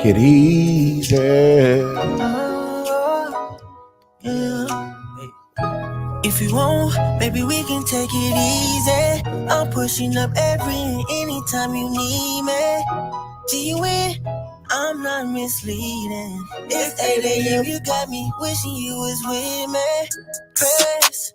it easy. Yeah. If you want, maybe we can take it easy. I'm pushing up every and anytime you need me. G-Win, I'm not misleading. It's 8 a.m. You got me wishing you was with me. Press,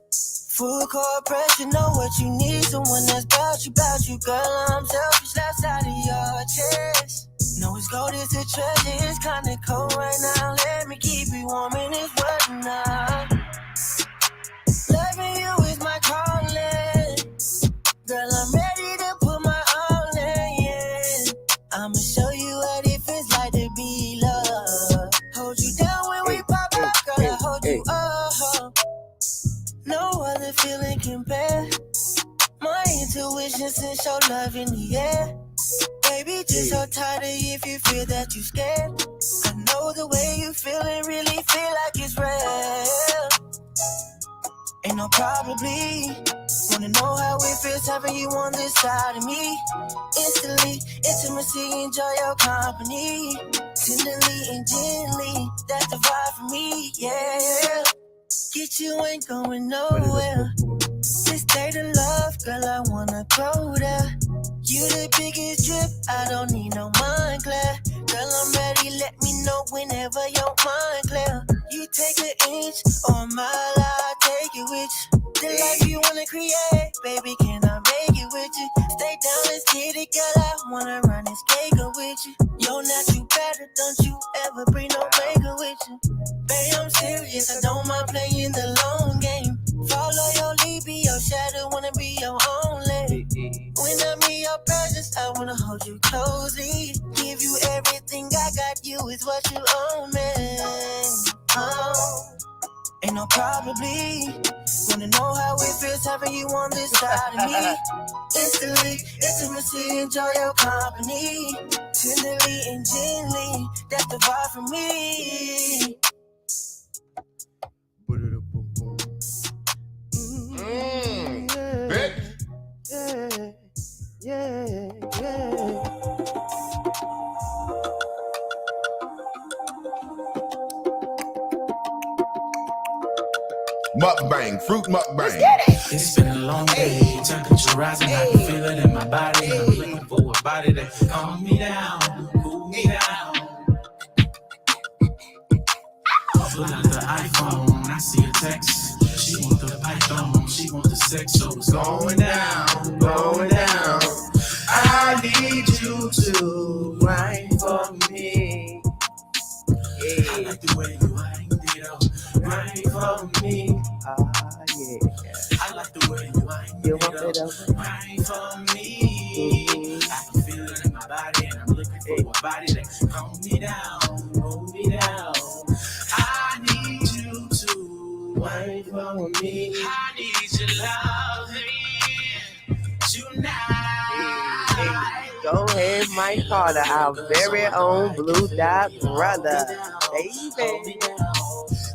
full court press, you know what you need. Someone that's bout you, girl. I'm selfish, left side of your chest. No, it's gold, it's a treasure. It's kinda cold right now. Let me keep you warm in this weather now. Loving you is my calling. Girl, I'm ready to put my all in, yeah. I'ma show you what it feels like to be loved. Hold you down when we pop up, girl, I hold you up. No other feeling compare. My intuition sends your love in the air. Baby, just so tired of if you feel that you scared. I know the way you feeling really feel like it's real. Ain't no probably. Wanna know how it feels having you on this side of me. Instantly, intimacy, enjoy your company. Tenderly and gently, that's the vibe for me, yeah. Get you ain't going nowhere. This state of love, girl, I wanna go there. You the biggest drip, I don't need no mind clear. Girl, I'm ready, let me know whenever your mind clear. You take an inch or a mile, I'll take it with you. The life you wanna create, baby, can I make it with you? Stay down, let's get it, girl, I wanna run this cake up with you. Yo, not you better, don't you ever bring no maker with you. Babe, I'm serious, I don't mind playing the long game. Follow your lead, be your shadow, wanna be your only. When I'm in your presence, I wanna hold you closely. Give you everything I got, you is what you own, man. Oh, ain't no probably. Wanna know how it feels having you on this side of me. Instantly, intimacy, enjoy your company. Tenderly and gently, that's the vibe for me. Yeah. Mukbang, fruit mukbang. It's been a long day, temperature rising, I can feel it in my body. I'm looking for a body that can calm me down, cool me down. Pull out the iPhone, I see a text. She want the python, she want the sex, so it's going down, going down. I need you to write for me. I like the way you wind it up, write for me. I like the way you wind it up, write for me. I can feel it in my body, and I'm looking for a body that can calm me down, hold me down. I need you to wait for me. I need your loving tonight. Go ahead, Mike Carter, our very own Blue Dot brother. Baby.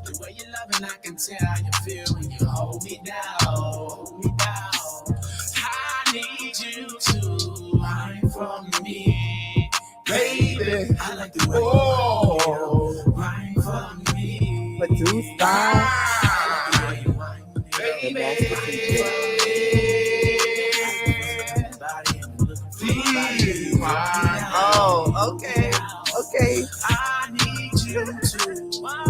The way you loving, I can tell how you feel when you hold me down, hold me down. I need you to wait for me, baby. I like the way you wait for me. Produced by Oh, okay. I need you to wine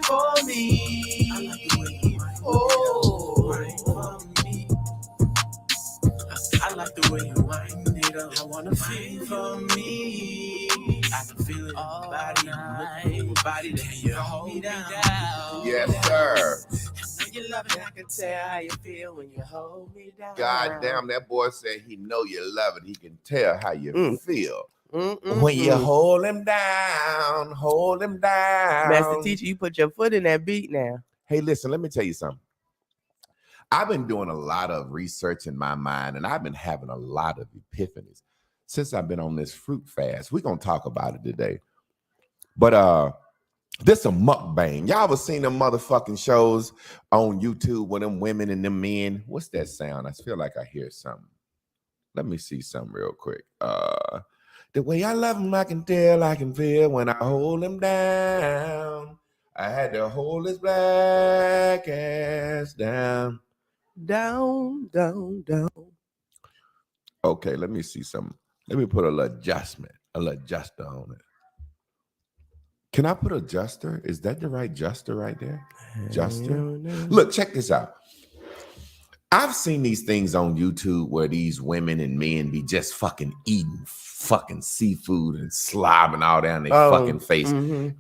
for me. Oh, wine for me. I like the way you wind it up. I wanna feel for me. I can feel it in my body. I'm looking for a body that can hold me down. Yes, sir. You love it, I can tell how you feel when you hold me down. God damn, that boy said he know you love it. He can tell how you feel. When you hold him down, hold him down. Master Teacher, you put your foot in that beat now. Hey, listen, let me tell you something. I've been doing a lot of research in my mind, and I've been having a lot of epiphanies since I've been on this fruit fast. We're going to talk about it today. But this a mukbang. Y'all ever seen them motherfucking shows on YouTube with them women and them men? What's that sound? I feel like I hear something. Let me see something real quick. The way I love him, I can tell, I can feel when I hold him down. I had to hold his black ass down. Down, down, down. Okay, let me see something. Let me put a little adjuster on it. Can I put adjuster? Is that the right adjuster right there? Adjuster? Look, check this out. I've seen these things on YouTube where these women and men be just fucking eating fucking seafood and slobbing all down their fucking face.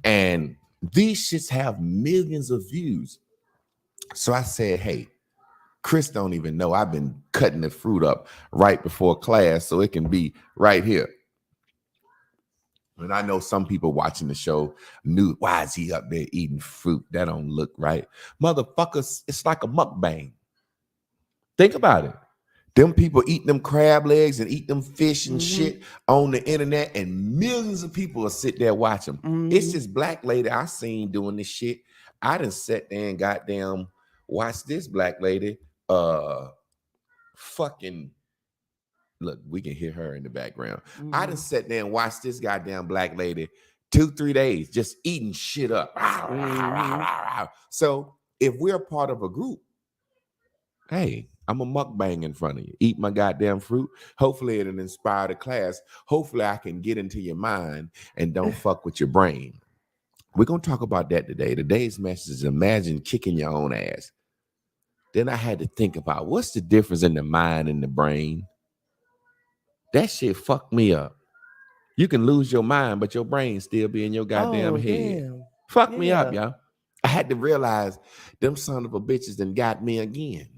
And these shits have millions of views. So I said, hey, Chris don't even know I've been cutting the fruit up right before class so it can be right here. And I know some people watching the show knew, why is he up there eating fruit? That don't look right. Motherfuckers, it's like a mukbang. Think about it. Them people eat them crab legs and eat them fish and shit on the internet, and millions of people will sit there watching them. It's this black lady I seen doing this shit. I done sat there and goddamn watch this black lady fucking look, we can hear her in the background. I done sat there and watched this goddamn black lady 2-3 days just eating shit up. So if we're part of a group, hey, I'm a mukbang in front of you. Eat my goddamn fruit. Hopefully it'll inspire the class. Hopefully I can get into your mind and don't fuck with your brain. We're going to talk about that today. Today's message is imagine kicking your own ass. Then I had to think about what's the difference in the mind and the brain. That shit fucked me up. You can lose your mind, but your brain still be in your goddamn head. Damn. Fuck me up, y'all. I had to realize them son of a bitches done got me again.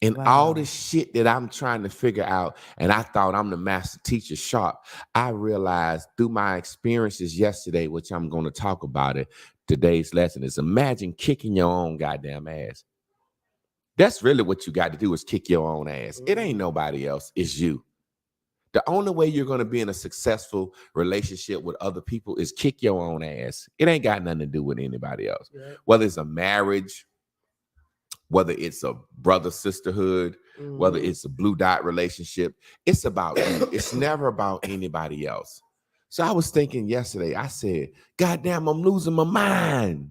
And all this shit that I'm trying to figure out, and I thought I'm the master teacher sharp, I realized through my experiences yesterday, which I'm going to talk about it, today's lesson is imagine kicking your own goddamn ass. That's really what you got to do is kick your own ass. It ain't nobody else. It's you. The only way you're going to be in a successful relationship with other people is kick your own ass. It ain't got nothing to do with anybody else. Yeah. Whether it's a marriage, whether it's a brother sisterhood, whether it's a blue dot relationship, it's about you. It's never about anybody else. So I was thinking yesterday, I said, goddamn, I'm losing my mind.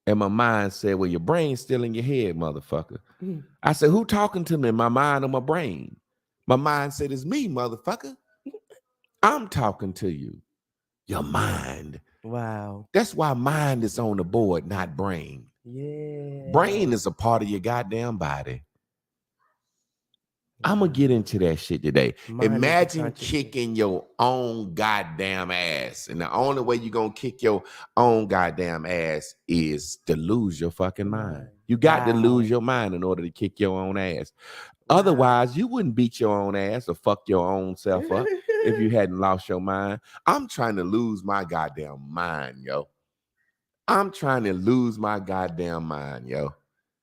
And my mind said, well, your brain's still in your head, motherfucker. I said, who talking to me, my mind or my brain? My mind said, it's me, motherfucker. I'm talking to you. Your mind. Wow. That's why mind is on the board, not brain. Yeah. Brain is a part of your goddamn body. I'm going to get into that shit today. Imagine kicking your own goddamn ass. And the only way you're going to kick your own goddamn ass is to lose your fucking mind. You got to lose your mind in order to kick your own ass. Otherwise, you wouldn't beat your own ass or fuck your own self up if you hadn't lost your mind. I'm trying to lose my goddamn mind, yo. I'm trying to lose my goddamn mind, yo.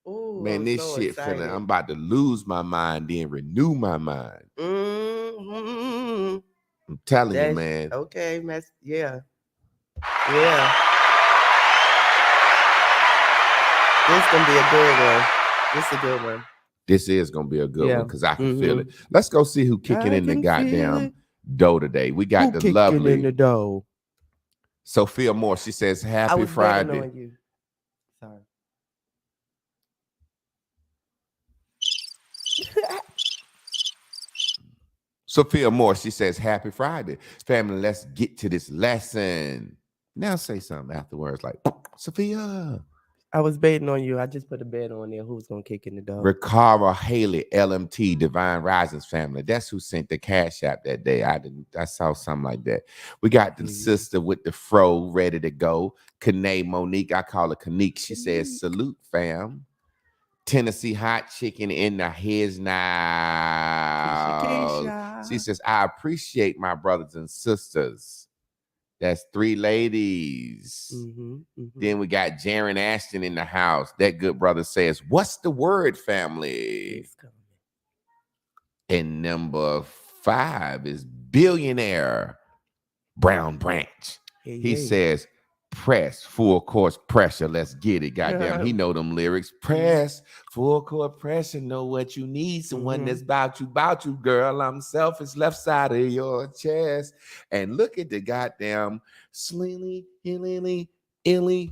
Ooh, man, this so shit feeling, I'm about to lose my mind, then renew my mind. I'm telling you, man. Okay, yeah. Yeah. This is going to be a good one. This is a good one. This is going to be a good one because I can feel it. Let's go see who kicking in the goddamn dough today. We got the lovely in the dough. Sophia Moore. She says, happy Friday. On you. Sorry. Sophia Moore, she says, happy Friday. Family, let's get to this lesson. Now say something afterwards like, Sophia. I was betting on you. I just put a bet on there. Who's going to kick in the dough? Ricara Haley, LMT, Divine Risings family. That's who sent the cash app that day. I saw something like that. We got the sister with the fro ready to go. Kanae Monique, I call her Kanique. She says, salute, fam. Tennessee hot chicken in the his now. She says, I appreciate my brothers and sisters. That's 3 ladies. Then we got Jaron Ashton in the house. That good brother says, what's the word, family? And number 5 is billionaire Brown Branch. He says, Press full course pressure. Let's get it. Goddamn, he know them lyrics. Press full court pressure. Know what you need. Someone that's about you, girl. I'm selfish. Left side of your chest. And look at the goddamn slilly, illy, illy.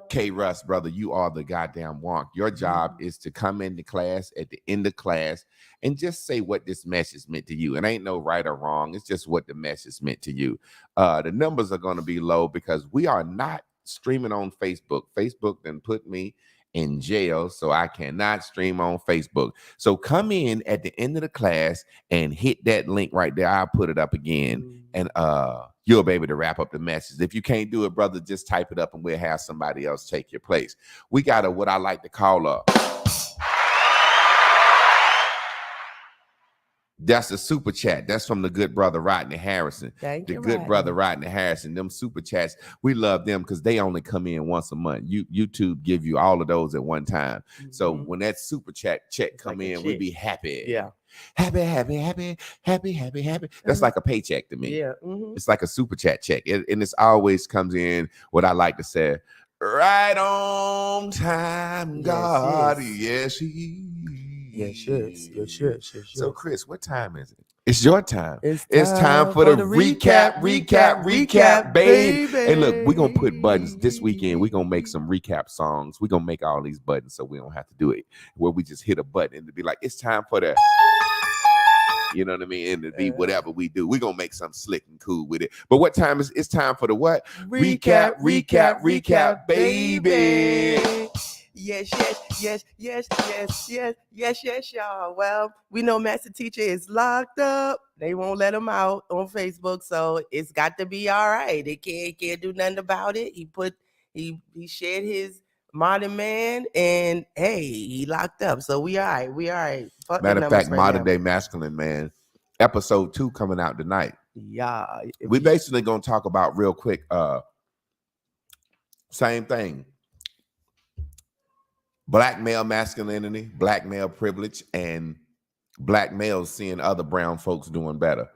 K Russ, brother, you are the goddamn wonk. Your job is to come into class at the end of class and just say what this message meant to you. It ain't no right or wrong. It's just what the message meant to you. The numbers are going to be low because we are not streaming on Facebook. Facebook then put me in jail, so I cannot stream on Facebook. So come in at the end of the class and hit that link right there. I'll put it up again, and you'll be able to wrap up the message. If you can't do it, brother, just type it up and we'll have somebody else take your place. We got what I like to call that's a super chat. That's from the good brother Rodney Harrison. Thank you, good Rodney. brother Rodney Harrison. Them super chats, we love them because they only come in once a month. YouTube give you all of those at one time. So when that super chat check come like in, we be happy. Yeah. Happy. That's like a paycheck to me. Yeah. It's like a super chat check. And it's always comes in what I like to say, right on time, Yes, God. yes. Yes. So, Chris, what time is it? It's your time. It's time for the recap, babe. Hey, look, we're going to put buttons this weekend. We're going to make some recap songs. We're going to make all these buttons so we don't have to do it where we just hit a button and to be like, it's time for the, you know what I mean? And to be whatever we do. We're going to make something slick and cool with it. But what time is it's time for the what? Recap, baby. Yes, y'all. Well, we know Master Teacher is locked up. They won't let him out on Facebook, so it's got to be all right. They can't do nothing about it. He shared his modern man, and hey, he locked up. So we all right. Fuck Matter of fact, modern day masculine man, episode 2 coming out tonight. Yeah, we basically gonna talk about real quick. Same thing. Black male masculinity, black male privilege, and black males seeing other brown folks doing better.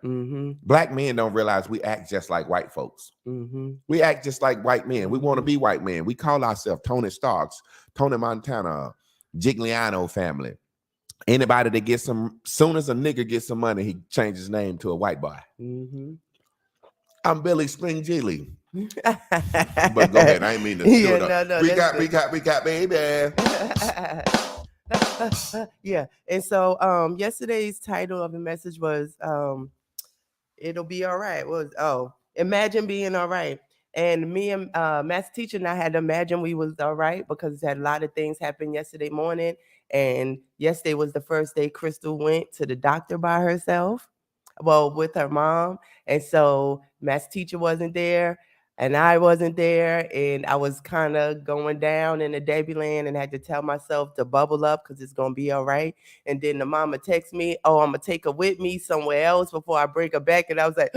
Black men don't realize we act just like white folks. We act just like white men. We want to be white men. We call ourselves Tony Starks, Tony Montana, Gigliano family. Anybody that gets some, soon as a nigga gets some money, he changes his name to a white boy. I'm Billy Spring Gilly. But go ahead. I ain't mean to do it up. Recap, baby. Yeah. And so yesterday's title of the message was It'll Be All Right. Imagine being all right. And me and Master Teacher and I had to imagine we was all right because had a lot of things happen yesterday morning. And yesterday was the first day Crystal went to the doctor by herself. Well, with her mom. And so Master Teacher wasn't there and I wasn't there. And I was kind of going down in the Debbie land and had to tell myself to bubble up because it's going to be all right. And then the mama texted me, I'm going to take her with me somewhere else before I bring her back. And I was like,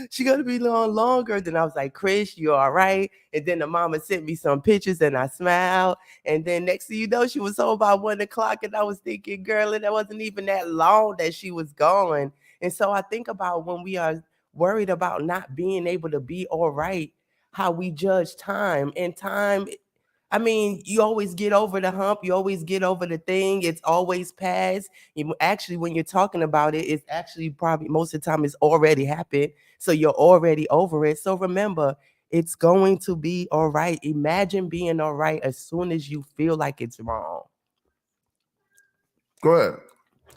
she got to be longer. Then I was like, Chris, you all right? And then the mama sent me some pictures and I smiled. And then next thing you know, she was home by 1 o'clock. And I was thinking, girl, it wasn't even that long that she was gone. And so I think about when we are worried about not being able to be all right, how we judge time. And time, I mean, you always get over the hump. You always get over the thing. It's always past. Actually, when you're talking about it, it's actually probably most of the time it's already happened. So you're already over it. So remember, it's going to be all right. Imagine being all right as soon as you feel like it's wrong. Go ahead.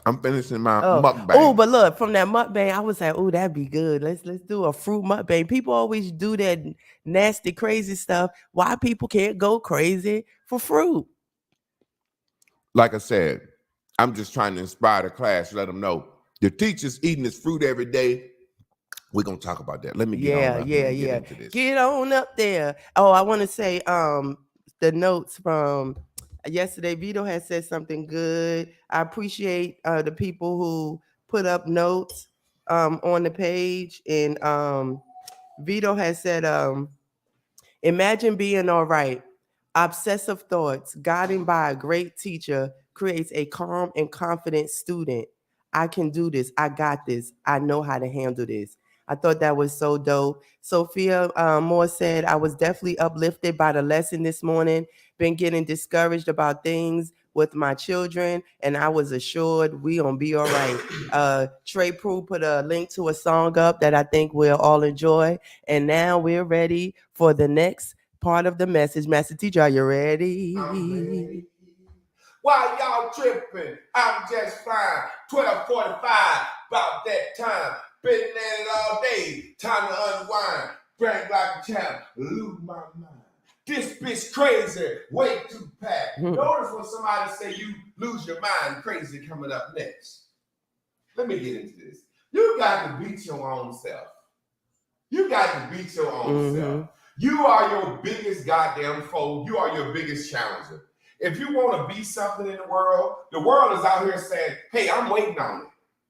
I'm finishing my mukbang. Oh, but look, from that mukbang, I was like, oh, that'd be good. Let's do a fruit mukbang. People always do that nasty, crazy stuff. Why people can't go crazy for fruit? Like I said, I'm just trying to inspire the class, let them know the teacher's eating this fruit every day. We're gonna talk about that. Let me get on up here and get into this. Get on up there. Oh, I want to say the notes from yesterday. Vito has said something good. I appreciate the people who put up notes on the page. And Vito has said, imagine being all right. Obsessive thoughts, guided by a great teacher, creates a calm and confident student. I can do this. I got this. I know how to handle this. I thought that was so dope. Sophia Moore said, I was definitely uplifted by the lesson this morning. Been getting discouraged about things with my children, and I was assured we gonna be all right. Trey Prue put a link to a song up that I think we'll all enjoy. And now we're ready for the next part of the message. Master Teacher, are you ready? Why y'all tripping? I'm just fine. 12:45, about that time. Been at it all day. Time to unwind. Drink like a champ. Lose my mind. This bitch crazy. Way too packed. Notice when somebody say you lose your mind, crazy coming up next. Let me get into this. You got to beat your own self. You got to beat your own self. You are your biggest goddamn foe. You are your biggest challenger. If you want to be something in the world is out here saying, hey, I'm waiting on it.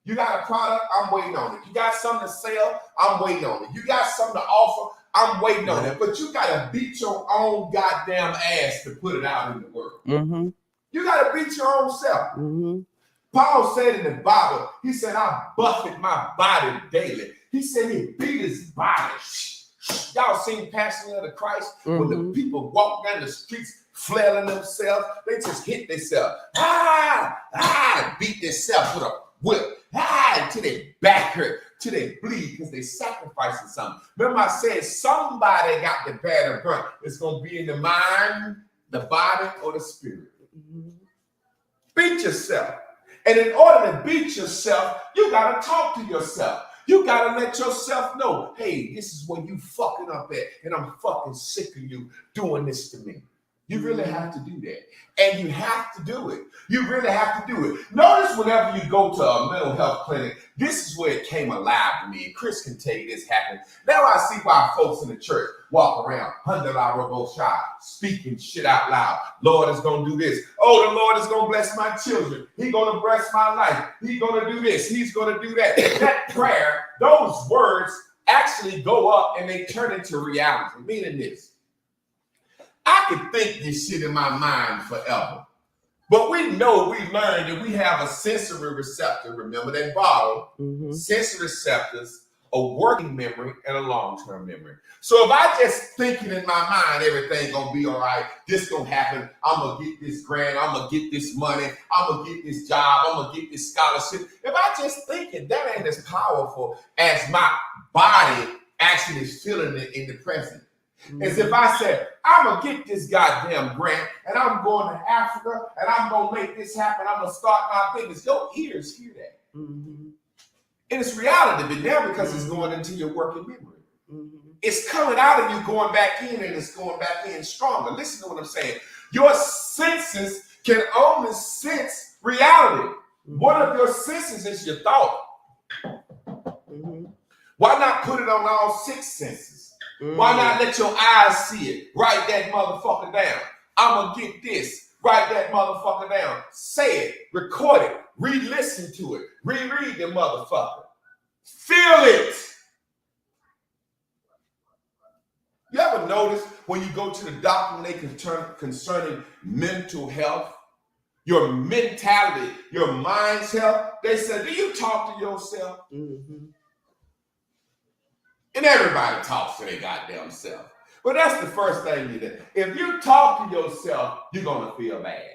You got a product, I'm waiting on it. You got something to sell, I'm waiting on it. You got something to offer, I'm waiting on it. But you got to beat your own goddamn ass to put it out in the world. You got to beat your own self. Paul said in the Bible, he said, I buffet my body daily. He said he beat his body. Y'all seen Passion of the Christ? When the people walk down the streets flailing themselves, they just hit themselves. Beat themselves with a whip. Until their back hurt, till they bleed because they sacrificing something. Remember I said somebody got the bad or burnt. It's going to be in the mind, the body, or the spirit. Beat yourself. And in order to beat yourself, you got to talk to yourself. You got to let yourself know, hey, this is where you fucking up at, and I'm fucking sick of you doing this to me. You really have to do that. And you have to do it. You really have to do it. Notice whenever you go to a mental health clinic, this is where it came alive to me. And Chris can tell you this happened. Now I see why folks in the church walk around, speaking shit out loud. Lord is going to do this. Oh, the Lord is going to bless my children. He's going to bless my life. He's going to do this. He's going to do that. That prayer, those words actually go up and they turn into reality. Meaning this. I could think this shit in my mind forever. But we know, we learned that we have a sensory receptor. Remember that bottle? Sensory receptors, a working memory, and a long-term memory. So if I just thinking in my mind, everything gonna be all right, this gonna happen, I'm gonna get this grant, I'm gonna get this money, I'm gonna get this job, I'm gonna get this scholarship. If I just thinking, that ain't as powerful as my body actually is feeling it in the present. As if I said, I'm going to get this goddamn grant and I'm going to Africa and I'm going to make this happen. I'm going to start my business. Your ears hear that. And it's reality but now because it's going into your working memory. It's coming out of you going back in and it's going back in stronger. Listen to what I'm saying. Your senses can only sense reality. One of your senses is your thought. Why not put it on all 6 senses? Why not let your eyes see it? Write that motherfucker down. I'm going to get this. Write that motherfucker down. Say it. Record it. Re-listen to it. Reread the motherfucker. Feel it. You ever notice when you go to the doctor and they concerning mental health, your mentality, your mind's health, they say, do you talk to yourself? And everybody talks to their goddamn self. But that's the first thing you do. If you talk to yourself, you're going to feel bad.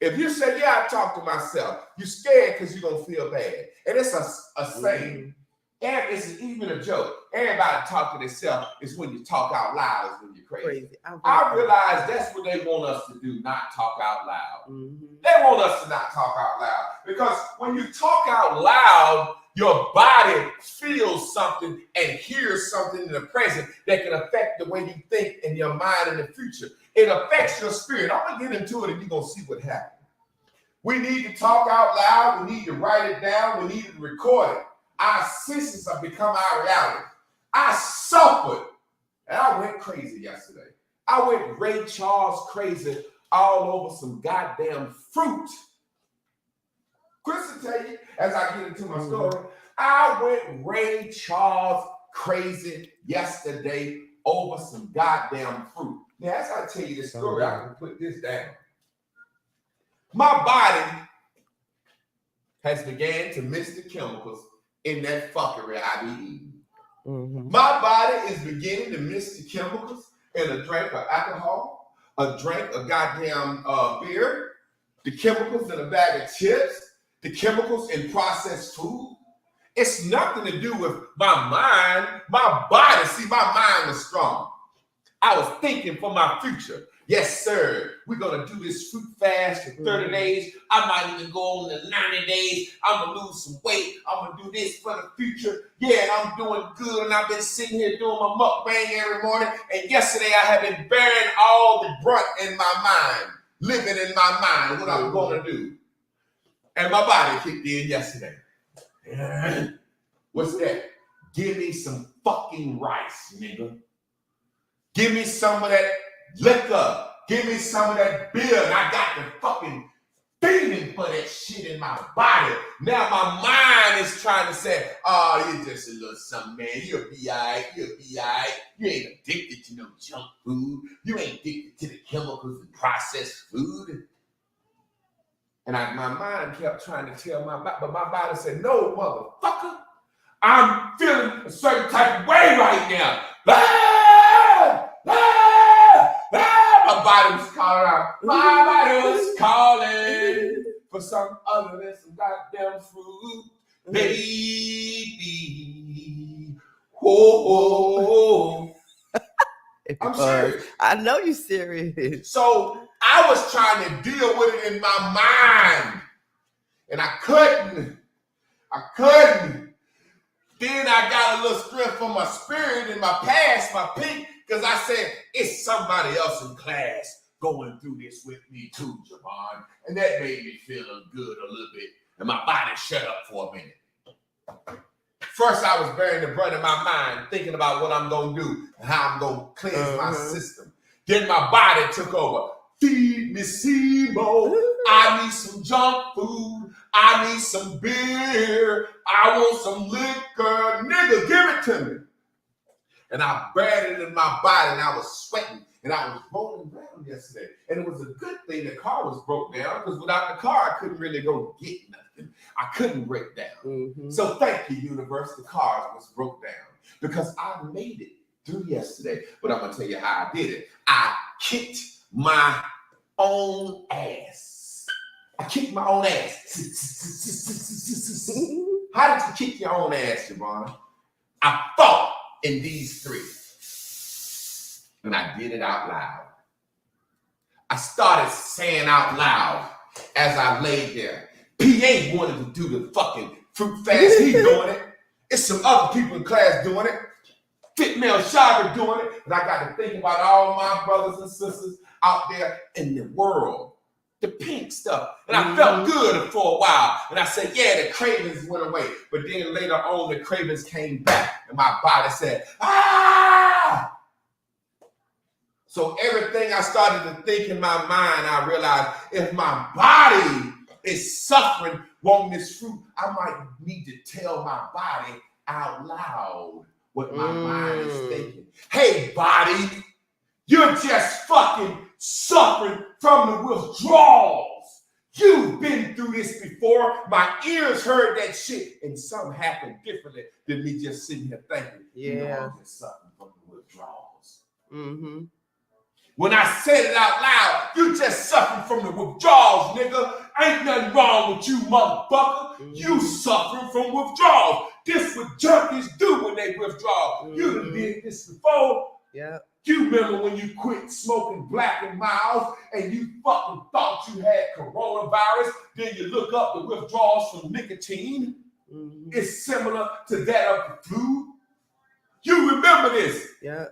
If you say, yeah, I talk to myself, you're scared because you're going to feel bad. And it's a saying. And it's even a joke. Everybody talk to themselves. It's when you talk out loud is when you're crazy. I realize that's what they want us to do, not talk out loud. They want us to not talk out loud. Because when you talk out loud, your body feels something and hears something in the present that can affect the way you think in your mind in the future. It affects your spirit. I'm going to get into it and you're going to see what happens. We need to talk out loud. We need to write it down. We need to record it. Our senses have become our reality. I suffered and I went crazy yesterday. I went Ray Charles crazy all over some goddamn fruit. Chris will tell you, as I get into my story, I went Ray Charles crazy yesterday over some goddamn fruit. Now, as I tell you this story, I can put this down. My body has began to miss the chemicals in that fuckery I be eating. Mhm. My body is beginning to miss the chemicals in a drink of alcohol, a drink of goddamn beer, the chemicals in a bag of chips, the chemicals in processed food. It's nothing to do with my mind, my body. See, my mind was strong. I was thinking for my future. Yes, sir. We're going to do this fruit fast for 30 days. I might even go on to 90 days. I'm going to lose some weight. I'm going to do this for the future. Yeah, and I'm doing good. And I've been sitting here doing my mukbang every morning. And yesterday I have been bearing all the brunt in my mind, living in my mind, what I'm going to do. And my body kicked in yesterday. What's that? Give me some fucking rice, nigga. Give me some of that liquor. Give me some of that beer. And I got the fucking feeling for that shit in my body. Now my mind is trying to say, oh, you're just a little something, man. You'll be all right. You'll be all right. You ain't addicted to no junk food. You ain't addicted to the chemicals and processed food. And my mind kept trying to tell my body, but my body said, no, motherfucker. I'm feeling a certain type of way right now. My body was calling out. My body was calling for some other than some goddamn fruit, baby. Whoa. I'm serious. I know you're serious. So I was trying to deal with it in my mind, and I couldn't. Then I got a little strength from my spirit in my past, my peak, because I said, it's somebody else in class going through this with me too, Javon. And that made me feel good a little bit. And my body shut up for a minute. First, I was bearing the brunt in my mind, thinking about what I'm going to do and how I'm going to cleanse my system. Then my body took over. Feed me, SIBO. I need some junk food. I need some beer. I want some liquor. Nigga, give it to me. And I buried it in my body, and I was sweating, and I was rolling around yesterday. And it was a good thing the car was broke down, because without the car, I couldn't really go get nothing. I couldn't break down. So thank you, universe. The car was broke down, because I made it through yesterday. But I'm going to tell you how I did it. I kicked my own ass. I kicked my own ass. How did you kick your own ass, Javon? I thought in these three. And I did it out loud. I started saying out loud as I laid there. PA wanted to do the fucking fruit fast. He doing it. It's some other people in class doing it. Fit Mel Shiver doing it. And I got to think about all my brothers and sisters out there in the world. The pink stuff. And I felt good for a while. And I said, yeah, the cravings went away. But then later on, the cravings came back. And my body said, ah! So everything I started to think in my mind, I realized if my body is suffering wanting this fruit, I might need to tell my body out loud what my mind is thinking. Hey, body, you're just fucking suffering from the withdrawals. You've been through this before. My ears heard that shit, and something happened differently than me just sitting here thinking, you know, I'm just suffering from the withdrawals. When I said it out loud, you just suffering from the withdrawals, nigga. Ain't nothing wrong with you, motherfucker. You suffering from withdrawals. This what junkies do when they withdraw. You done did this before. Yeah. You remember when you quit smoking Black and Miles and you fucking thought you had coronavirus, then you look up the withdrawals from nicotine. It's similar to that of the flu. You remember this. Yeah.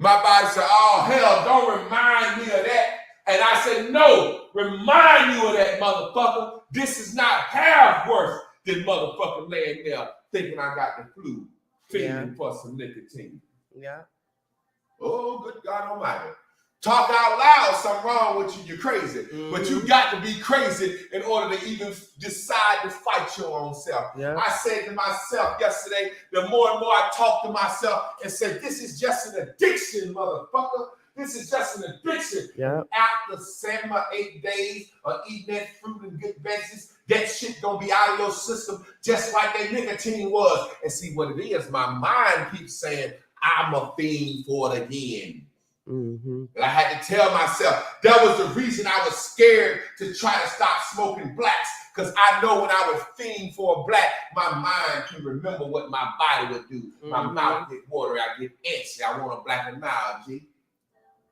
My body said, oh, hell, don't remind me of that. And I said, no, remind you of that, motherfucker. This is not half worse than motherfucking laying there thinking I got the flu, feeding for some nicotine. Yeah. Oh, good God Almighty. Talk out loud, something wrong with you, you're crazy. But you got to be crazy in order to even decide to fight your own self. Yeah. I said to myself yesterday, the more and more I talk to myself and say, this is just an addiction, motherfucker. This is just an addiction. Yep. After 7 or 8 days of eating that fruit and good veggies, that shit gonna be out of your system just like that nicotine was. And see what it is, my mind keeps saying, I'm a fiend for it again. Mm-hmm. And I had to tell myself, that was the reason I was scared to try to stop smoking blacks. Because I know when I was fiend for a black, my mind can remember what my body would do. My mouth get watery, I get itchy. I want a black and mild, G.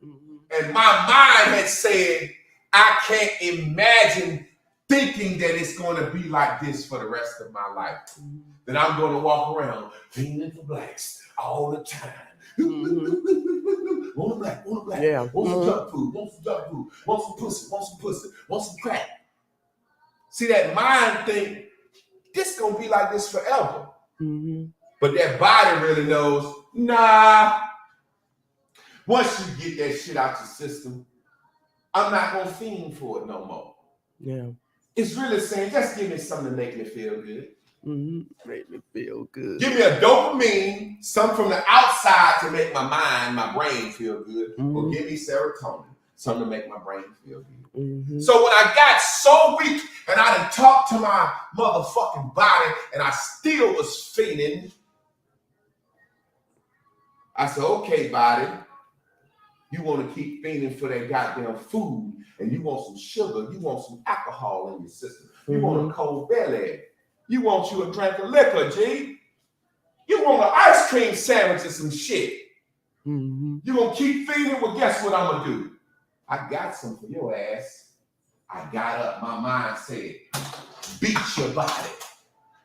And my mind had said, I can't imagine thinking that it's going to be like this for the rest of my life. That I'm going to walk around fiending for blacks all the time. Want a black, want a black, Yeah. want some junk food, want some junk food, want some pussy, want some crack. See, that mind think, this gonna be like this forever. But that body really knows, nah. Once you get that shit out your system, I'm not gonna fiend for it no more. Yeah. It's really saying, just give me something to make me feel good. Make me feel good. Give me a dopamine, something from the outside to make my mind, my brain feel good. Or give me serotonin, something to make my brain feel good. So when I got so weak and I done talked to my motherfucking body and I still was fiending, I said, okay, body, you want to keep fiending for that goddamn food and you want some sugar, you want some alcohol in your system, you want a cold belly, you want you a drink of liquor, G. You want an ice cream sandwich or some shit. You gonna keep feeding? Well, guess what I'm gonna do? I got some for your ass. I got up, my mind said, beat your body.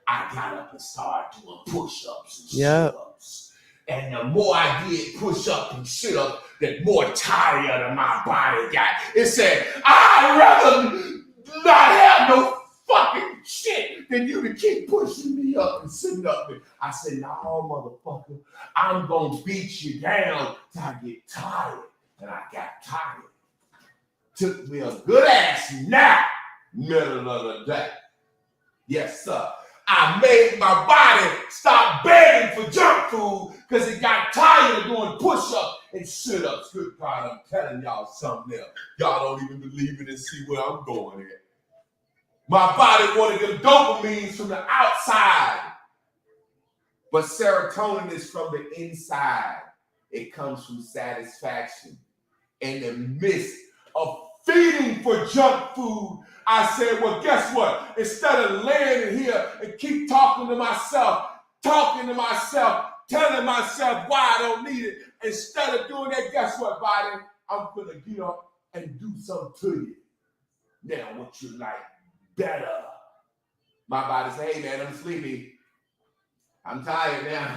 I got up and started doing push-ups and sit-ups. And the more I did push-up and sit-up, the more tired my body got. It said, I'd rather not have no fucking shit than you to keep pushing me up and sitting up. I said, no, motherfucker, I'm gonna beat you down till I get tired. And I got tired. Took me a good ass nap, middle of the day. Yes, sir. I made my body stop begging for junk food because it got tired of doing push-ups and sit-ups. Good God, I'm telling y'all something else. Y'all don't even believe it and see where I'm going at. My body wanted the dopamines from the outside, but serotonin is from the inside. It comes from satisfaction. In the midst of feeding for junk food, I said, well, guess what? Instead of laying in here and keep talking to myself, telling myself why I don't need it, instead of doing that, guess what, body? I'm gonna get up and do something to you. Now, what you like better? My body say, hey man, I'm sleepy. I'm tired now.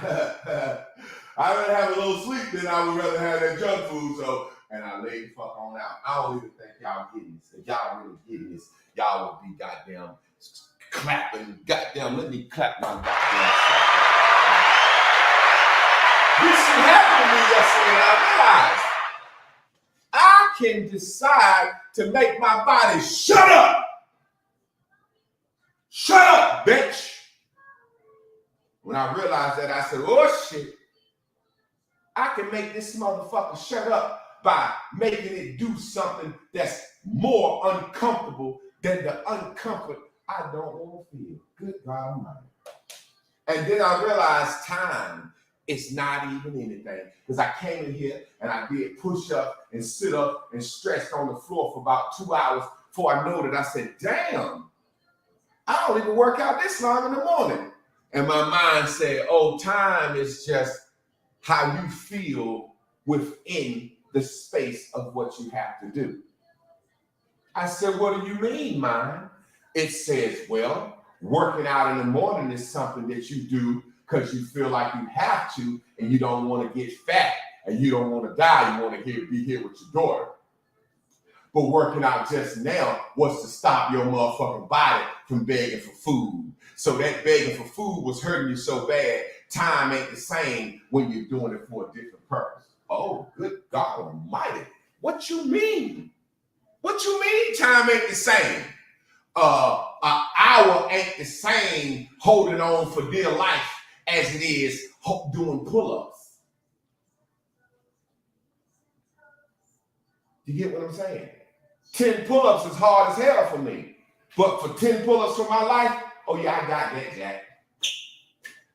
I'd rather have a little sleep than I would rather have that junk food. So, and I lay the fuck on out. I don't even think y'all getting this. If y'all really getting this, y'all would be goddamn clapping. Goddamn, let me clap my goddamn self. This shit happened to me yesterday. I realized I can decide to make my body shut up. Shut up, bitch. When I realized that, I said, oh shit. I can make this motherfucker shut up by making it do something that's more uncomfortable than the uncomfort I don't want to feel. Good God Almighty. And then I realized time is not even anything. Because I came in here and I did push up and sit up and stretched on the floor for about 2 hours before I noted. I said, damn, I don't even work out this long in the morning. And my mind said, oh, time is just how you feel within the space of what you have to do. I said, what do you mean, mind? It says, well, working out in the morning is something that you do because you feel like you have to and you don't want to get fat and you don't want to die. You want to be here with your daughter. But working out just now was to stop your motherfucking body from begging for food. So that begging for food was hurting you so bad, time ain't the same when you're doing it for a different purpose. Oh, good God Almighty. What you mean? What you mean time ain't the same? An hour ain't the same holding on for dear life as it is doing pull-ups. You get what I'm saying? 10 pull-ups is hard as hell for me. But for 10 pull-ups for my life, oh yeah, I got that, Jack.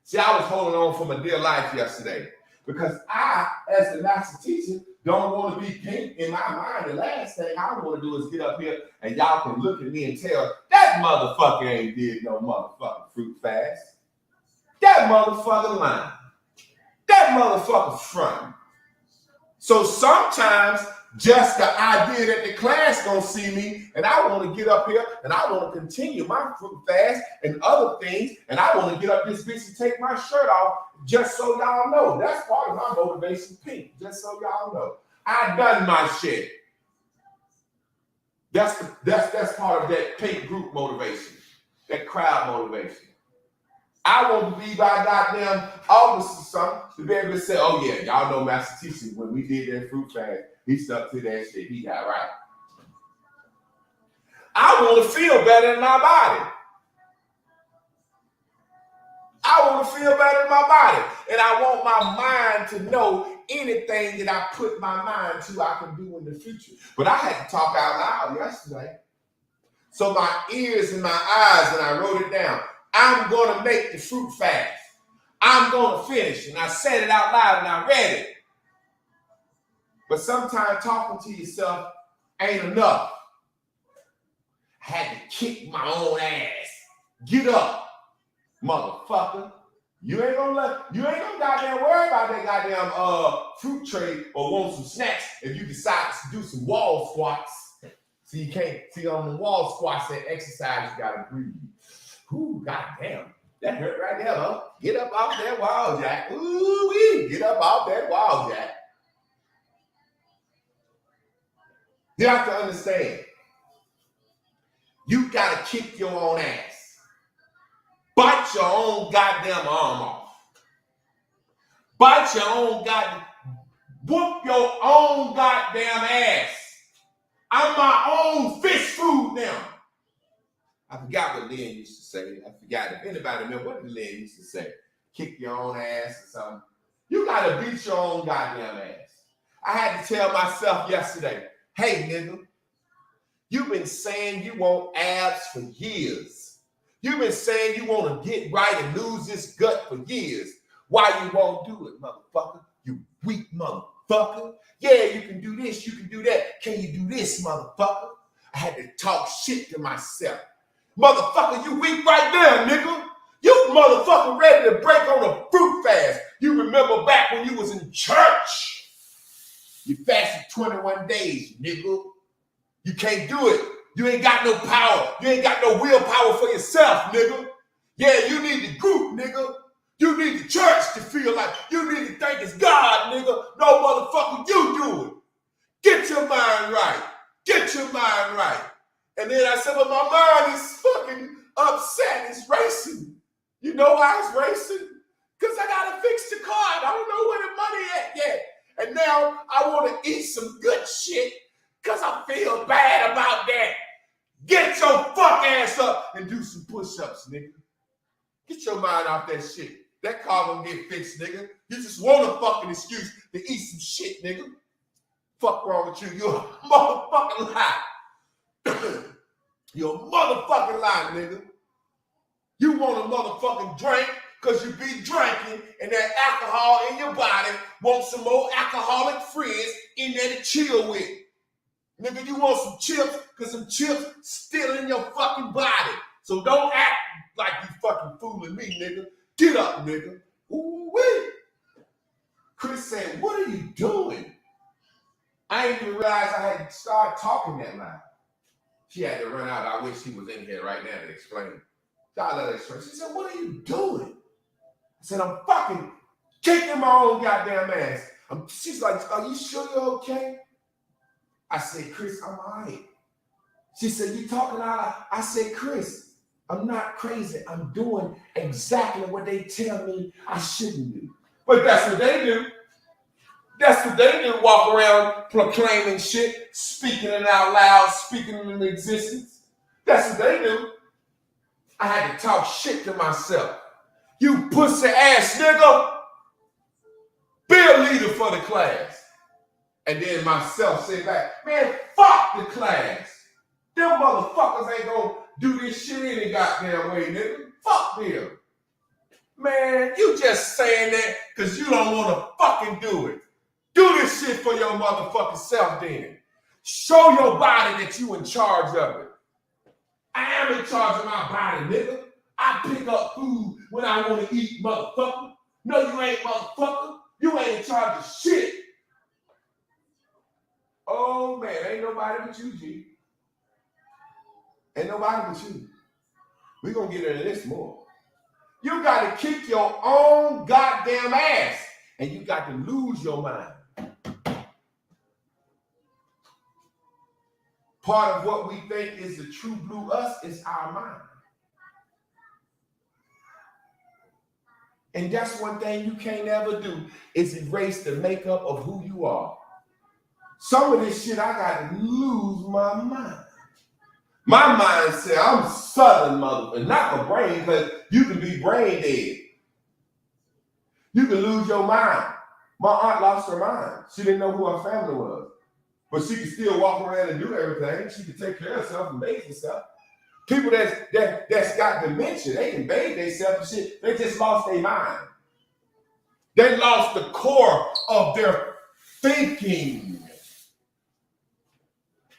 See, I was holding on for my dear life yesterday because I, as the master teacher, don't want to be pink in my mind. The last thing I want to do is get up here and y'all can look at me and tell that motherfucker ain't did no motherfucking fruit fast. That motherfucker lying. That motherfucker front. So sometimes just the idea that the class gonna see me and I want to get up here and I want to continue my fruit fast and other things and I want to get up this bitch and take my shirt off just so y'all know. That's part of my motivation, pink. Just so y'all know. I done my shit. That's part of that pink group motivation, that crowd motivation. I want to be by goddamn August or something to be able to say, oh yeah, y'all know Master Teacher, when we did that fruit fast, he stuck to that shit. He got right. I want to feel better in my body. I want to feel better in my body. And I want my mind to know anything that I put my mind to, I can do in the future. But I had to talk out loud yesterday. So my ears and my eyes, and I wrote it down. I'm going to make the fruit fast. I'm going to finish. And I said it out loud and I read it. But sometimes talking to yourself ain't enough. I had to kick my own ass. Get up, motherfucker. You ain't gonna goddamn worry about that goddamn fruit tray or want some snacks if you decide to do some wall squats. So you can't see on the wall squats, that exercise, you gotta breathe. Ooh, goddamn. That hurt right there, huh? Get up off that wall, Jack. Ooh-wee. Get up off that wall, Jack. You have to understand. You gotta kick your own ass. Bite your own goddamn arm off. Bite your own goddamn, whoop your own goddamn ass. I'm my own fish food now. I forgot what Lynn used to say. I forgot if anybody remember what Lynn used to say. Kick your own ass or something. You gotta beat your own goddamn ass. I had to tell myself yesterday, hey nigga, you've been saying you want abs for years. You've been saying you want to get right and lose this gut for years. Why you won't do it, motherfucker? You weak motherfucker. Yeah, you can do this, you can do that. Can you do this, motherfucker? I had to talk shit to myself. Motherfucker, you weak right there, nigga. You motherfucker ready to break on a fruit fast. You remember back when you was in church. You fasted 21 days, nigga. You can't do it. You ain't got no power. You ain't got no willpower for yourself, nigga. Yeah, you need the group, nigga. You need the church to feel like you need to think it's God, nigga. No motherfucker, you do it. Get your mind right. Get your mind right. And then I said, but my mind is fucking upset. It's racing. You know why it's racing? Because I got to fix the car. I don't know where the money at yet. And now I want to eat some good shit because I feel bad about that. Get your fuck ass up and do some push-ups, nigga. Get your mind off that shit. That car gonna get fixed, nigga. You just want a fucking excuse to eat some shit, nigga. Fuck wrong with you. You're a motherfucking lie. You're a motherfucking lie, nigga. You want a motherfucking drink because you be drinking and that alcohol in your body want some more alcoholic friends in there to chill with. Nigga, you want some chips because some chips still in your fucking body. So don't act like you fucking fooling me, nigga. Get up, nigga. Ooh-wee. Chris said, what are you doing? I didn't even realize I had started talking that loud. She had to run out. I wish she was in here right now to explain. So I let her explain. She said, what are you doing? I said, I'm fucking kicking my own goddamn ass. She's like, are you sure you're okay? I said, Chris, I'm all right. She said, you talking loud? I said, Chris, I'm not crazy. I'm doing exactly what they tell me I shouldn't do. But that's what they do. That's what they do. Walk around proclaiming shit, speaking it out loud, speaking it into existence. That's what they do. I had to talk shit to myself. You pussy ass nigga. Be a leader for the class. And then myself say back, man, fuck the class. Them motherfuckers ain't gonna do this shit any goddamn way, nigga. Fuck them. Man, you just saying that because you don't want to fucking do it. Do this shit for your motherfucking self then. Show your body that you in charge of it. I am in charge of my body, nigga. I pick up food when I want to eat, motherfucker. No, you ain't, motherfucker. You ain't in charge of shit. Oh, man, ain't nobody but you, G. Ain't nobody but you. We're going to get into this more. You got to kick your own goddamn ass, and you got to lose your mind. Part of what we think is the true blue us is our mind. And that's one thing you can't ever do is erase the makeup of who you are. Some of this shit, I got to lose my mind. My mind said, I'm Southern motherfucker, not my brain, because you can be brain dead. You can lose your mind. My aunt lost her mind. She didn't know who her family was. But she could still walk around and do everything. She could take care of herself and bathe herself. People that's got dementia, they can bathe themselves and shit. They just lost their mind. They lost the core of their thinking.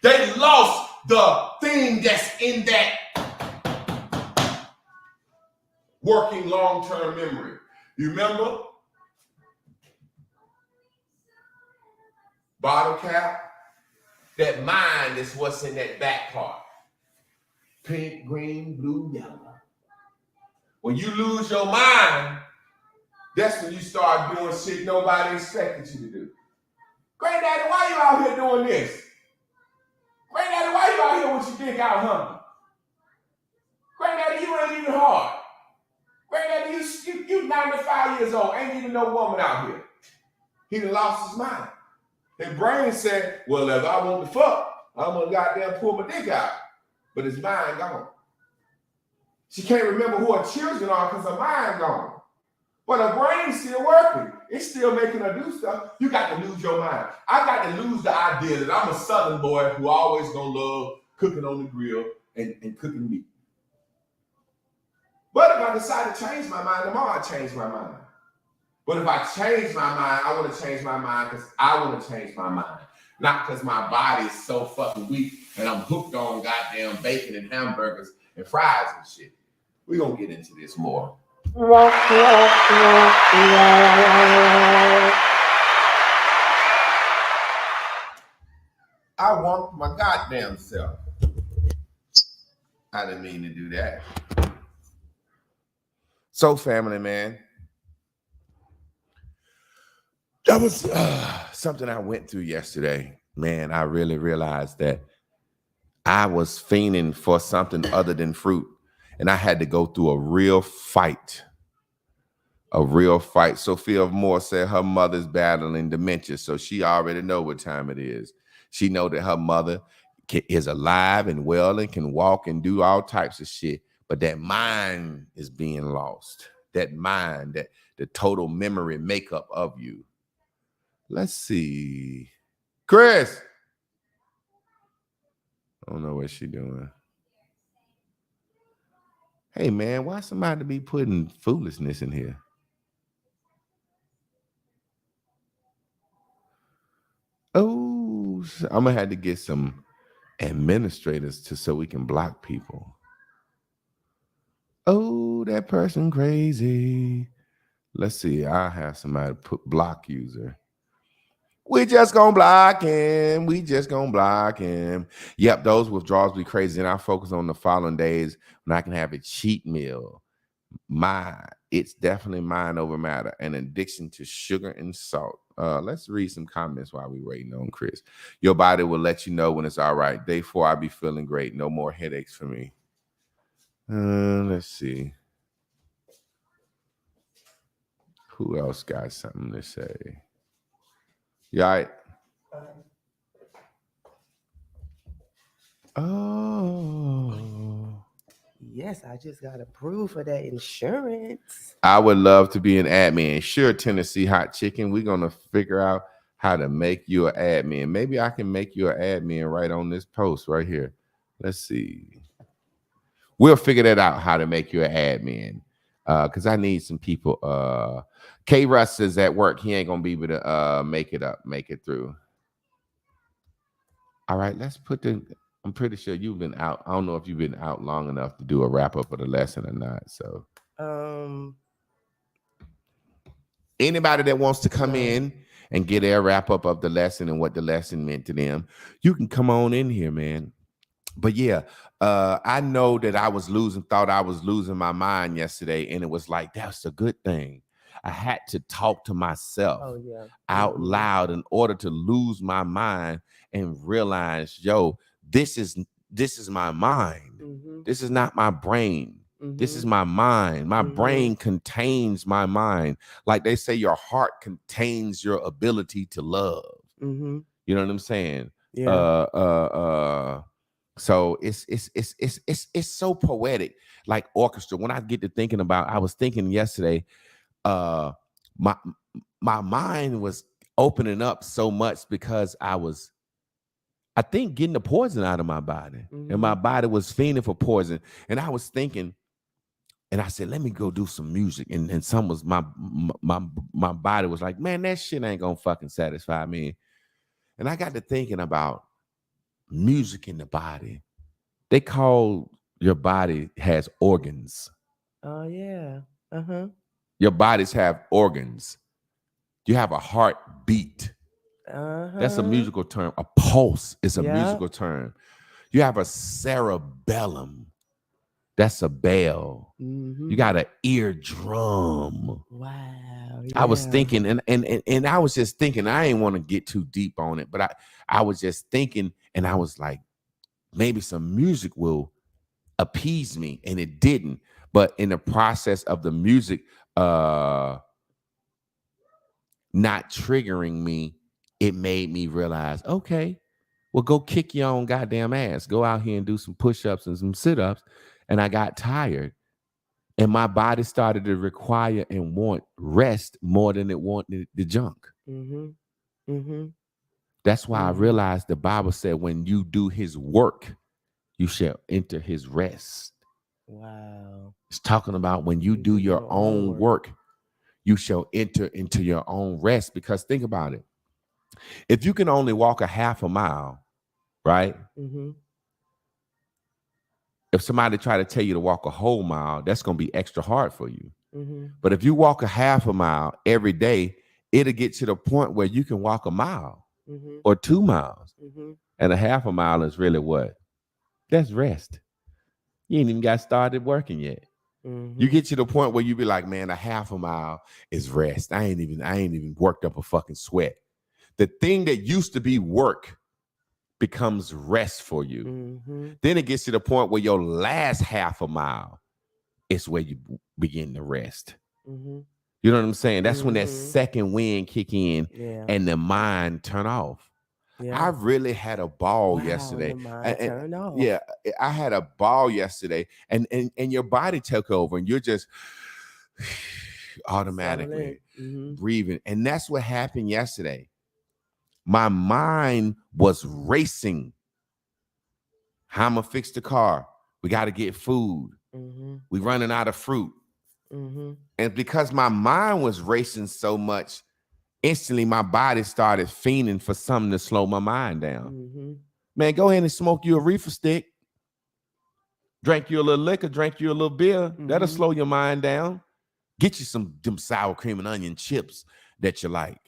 They lost the thing that's in that working long-term memory. You remember? Bottle cap. That mind is what's in that back part. Pink, green, blue, yellow. When you lose your mind, that's when you start doing shit nobody expected you to do. Granddaddy, why you out here doing this? Granddaddy, why you out here with your dick out hungry? Granddaddy, you ain't even hard. Granddaddy, you 95 years old, ain't even no woman out here. He done lost his mind. His brain said, well, if I want to fuck, I'm gonna goddamn pull my dick out. But his mind gone. She can't remember who her children are because her mind gone. But her brain's still working. It's still making her do stuff. You got to lose your mind. I got to lose the idea that I'm a Southern boy who always gonna love cooking on the grill and cooking meat. But if I decide to change my mind tomorrow, I change my mind. But if I change my mind, I want to change my mind because I want to change my mind. Not because my body is so fucking weak and I'm hooked on goddamn bacon and hamburgers and fries and shit. We're going to get into this more. I want my goddamn self. I didn't mean to do that. So, family, man. That was something I went through yesterday. Man, I really realized that I was fiending for something other than fruit. And I had to go through a real fight. A real fight. Sophia Moore said her mother's battling dementia, so she already know what time it is. She know that her mother is alive and well and can walk and do all types of shit. But that mind is being lost. That mind, that the total memory makeup of you. Let's see. Chris. I don't know what she doing. Hey, man, why somebody be putting foolishness in here? Oh, I'm going to have to get some administrators so we can block people. Oh, that person crazy. Let's see. I'll have somebody put block user. We just gonna block him. We just gonna block him. Yep, those withdrawals be crazy. And I focus on the following days when I can have a cheat meal. It's definitely mind over matter. An addiction to sugar and salt. Let's read some comments while we're waiting on Chris. Your body will let you know when it's all right. Day 4, I be feeling great. No more headaches for me. Let's see. Who else got something to say? You all right? Oh. Yes, I just got approved for that insurance. I would love to be an admin. Sure, Tennessee Hot Chicken. We're going to figure out how to make you an admin. Maybe I can make you an admin right on this post right here. Let's see. We'll figure that out, how to make you an admin. Because I need some people. K Russ is at work. He ain't gonna be able to make it through. All right, let's put the. I'm pretty sure you've been out. I don't know if you've been out long enough to do a wrap up of the lesson or not. So anybody that wants to come in and get a wrap up of the lesson and what the lesson meant to them, you can come on in here, man. But yeah, I know that thought I was losing my mind yesterday, and it was like, that's a good thing. I had to talk to myself out loud in order to lose my mind and realize, yo, this is my mind. Mm-hmm. This is not my brain. Mm-hmm. This is my mind. My brain contains my mind. Like they say, your heart contains your ability to love. Mm-hmm. You know what I'm saying? Yeah. So it's so poetic, like orchestra. When I get to thinking about, I was thinking yesterday, my mind was opening up so much because I think getting the poison out of my body, and my body was fiending for poison. And I was thinking, and I said, let me go do some music. And some was my body was like, man, that shit ain't gonna fucking satisfy me. And I got to thinking about music in the body. They call your body has organs. Oh yeah. Your bodies have organs. You have a heartbeat. That's a musical term. A pulse is a musical term. You have a cerebellum. That's a bell. You got an eardrum. Wow. I was thinking, and I was just thinking, I ain't want to get too deep on it, but I was just thinking, and I was like, maybe some music will appease me, and it didn't. But in the process of the music not triggering me, it made me realize, okay, well, go kick your own goddamn ass. Go out here and do some push-ups and some sit-ups. And I got tired, and my body started to require and want rest more than it wanted the junk. That's why I realized the Bible said, when you do his work, you shall enter his rest. Wow. It's talking about when you do your own work, you shall enter into your own rest. Because think about it. If you can only walk a half a mile, right? If somebody try to tell you to walk a whole mile, that's going to be extra hard for you. But if you walk a half a mile every day, it'll get to the point where you can walk a mile or 2 miles. And a half a mile is really what? That's rest. You ain't even got started working yet. You get to the point where you be like, man, a half a mile is rest. I ain't even worked up a fucking sweat. The thing that used to be work becomes rest for you. Then it gets to the point where your last half a mile is where you begin to rest. You know what I'm saying? That's when that second wind kick in and the mind turn off. I really had a ball yesterday. I had a ball yesterday, and your body took over, and you're just automatically breathing. And that's what happened yesterday. My mind was racing. How I'm gonna fix the car? We got to get food. We running out of fruit. And because my mind was racing so much, instantly my body started fiending for something to slow my mind down. Man, go ahead and smoke you a reefer stick. Drink you a little liquor, drink you a little beer. That'll slow your mind down. Get you some sour cream and onion chips that you like.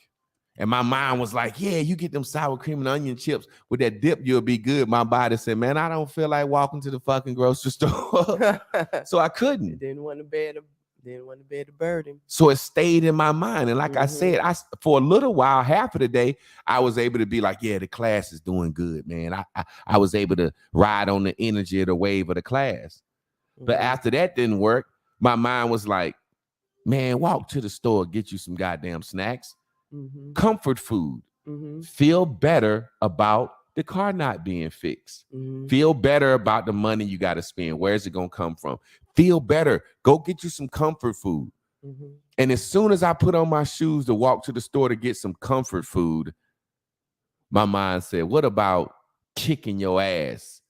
And my mind was like, yeah, you get them sour cream and onion chips with that dip, you'll be good. My body said, man, I don't feel like walking to the fucking grocery store. So I couldn't. Didn't want to bear the burden. So it stayed in my mind. And like I said, for a little while, half of the day, I was able to be like, yeah, the class is doing good, man. I was able to ride on the energy of the wave of the class. But after that didn't work, my mind was like, man, walk to the store, get you some goddamn snacks. Comfort food. Feel better about the car not being fixed. Feel better about the money you got to spend. Where's it going to come from? Feel better. Go get you some comfort food. And as soon as I put on my shoes to walk to the store to get some comfort food, my mind said, what about kicking your ass?